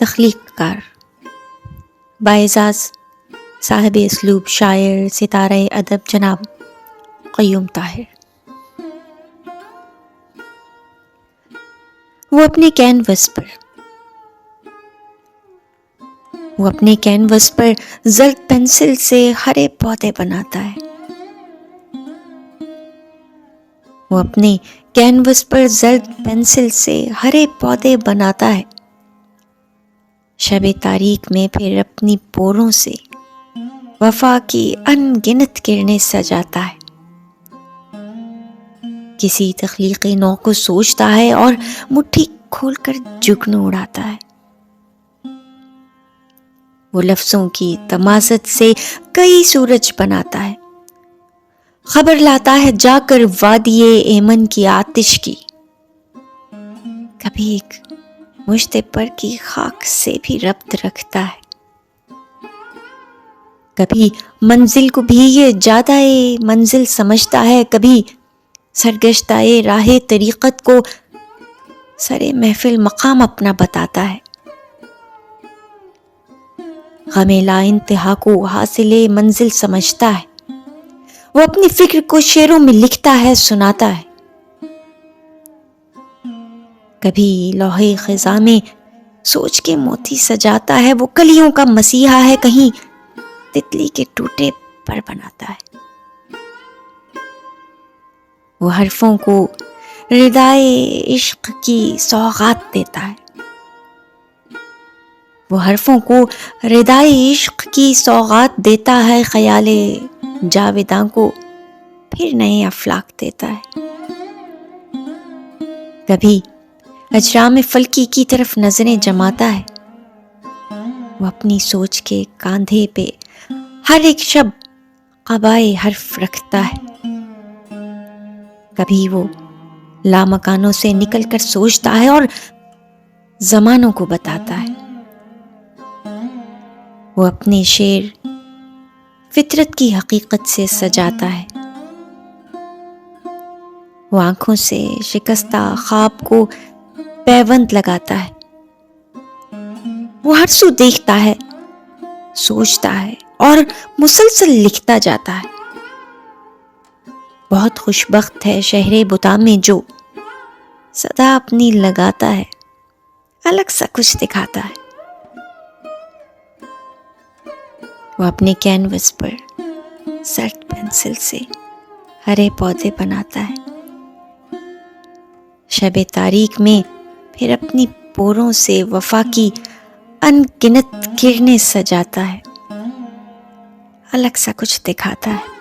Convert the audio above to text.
تخلیق کار، باعزاز صاحب اسلوب شاعر ستارہ ادب جناب قیوم طاہر۔ وہ اپنے کینوس پر زرد پینسل سے ہرے پودے بناتا ہے۔ وہ اپنے کینوس پر زرد پینسل سے ہرے پودے بناتا ہے، شب تاریک میں پھر اپنی پوروں سے وفا کی ان گنت کرنیں سجاتا ہے۔ کسی تخلیقی نو کو سوچتا ہے اور مٹھی کھول کر جگنو اڑاتا ہے۔ وہ لفظوں کی تمازت سے کئی سورج بناتا ہے، خبر لاتا ہے جا کر وادی ایمن کی آتش کی، کبھی ایک مشت پر کی خاک سے بھی ربط رکھتا ہے، کبھی منزل کو بھی یہ جادہ منزل سمجھتا ہے، کبھی سرگشتہ راہ طریقت کو سرے محفل مقام اپنا بتاتا ہے، غم لا انتہا کو حاصل منزل سمجھتا ہے۔ وہ اپنی فکر کو شعروں میں لکھتا ہے، سناتا ہے، کبھی لوح خزاں میں سوچ کے موتی سجاتا ہے، وہ کلیوں کا مسیحا ہے، کہیں تتلی کے ٹوٹے پر بناتا ہے۔ وہ حرفوں کو ردائے عشق کی سوغات دیتا ہے، خیال جاویداں کو پھر نئے افلاک دیتا ہے۔ کبھی اجرام فلکی کی طرف نظریں جماتا ہے، وہ اپنی سوچ کے کاندھے پہ ہر ایک شب قبائے حرف رکھتا ہے، کبھی وہ لامکانوں سے نکل کر سوچتا ہے اور زمانوں کو بتاتا ہے۔ وہ اپنے شعر فطرت کی حقیقت سے سجاتا ہے، وہ آنکھوں سے شکستہ خواب کو پیوند لگاتا ہے، وہ ہر سو دیکھتا ہے، سوچتا ہے اور مسلسل لکھتا جاتا ہے۔ بہت خوش بخت ہے شہر بتا میں جو صدا اپنی لگاتا ہے، الگ سا کچھ دکھاتا ہے۔ وہ اپنے کینوس پر زرد پینسل سے ہرے پودے بناتا ہے، شب تاریک میں پھر اپنی پوروں سے وفا کی ان گنت کرنیں سجاتا ہے، الگ سا کچھ دکھاتا ہے۔